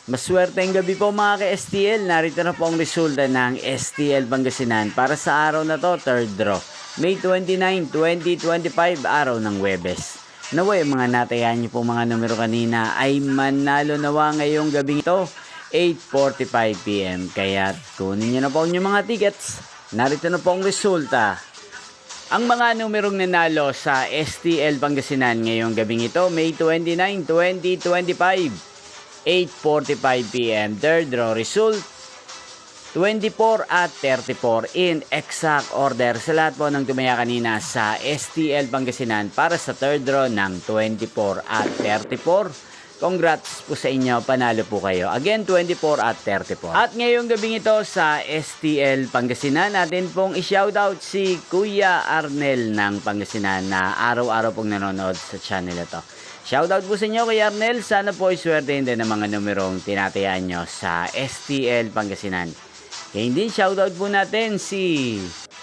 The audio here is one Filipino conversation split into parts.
Maswerteng gabi po mga ka-STL. Narito na po ang resulta ng STL Pangasinan para sa araw na to, third draw. May 29, 2025, araw ng Huwebes. Naway, mga natayan niyo po mga numero kanina ay manalo nawa ngayong gabing ito, 8:45 PM. Kaya kunin niyo na po ang mga tickets. Narito na po ang resulta. Ang mga numerong nanalo sa STL Pangasinan ngayong gabing ito, May 29, 2025. 8:45 PM. Third draw result 24 at 34 in exact order sa lahat po ng tumaya kanina sa STL Pangasinan para sa third draw ng 24 at 34. Congrats po sa inyo, panalo po kayo. Again, 24 at 34. At ngayong gabing ito sa STL Pangasinan, natin pong i-shoutout si Kuya Arnel ng Pangasinan na araw-araw pong nanonood sa channel ito. Shoutout po sa inyo kay Arnel. Sana po iswertein din ng mga numerong tinatayaan nyo sa STL Pangasinan. Kaya din shoutout po natin si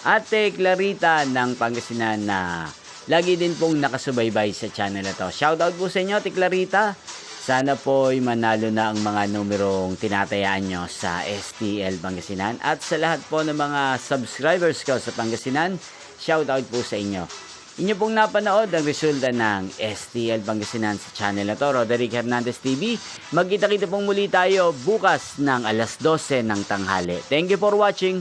Ate Clarita ng Pangasinan na lagi din pong nakasubaybay sa channel na to. Shoutout po sa inyo, Ate Clarita. Sana po manalo na ang mga numerong tinatayaan nyo sa STL Pangasinan. At sa lahat po ng mga subscribers ko sa Pangasinan, shoutout po sa inyo. Inyo pong napanood ang resulta ng STL Pangasinan sa channel na to, Roderick Hernandez TV. Magkita-kita pong muli tayo bukas ng alas 12 ng tanghali. Thank you for watching.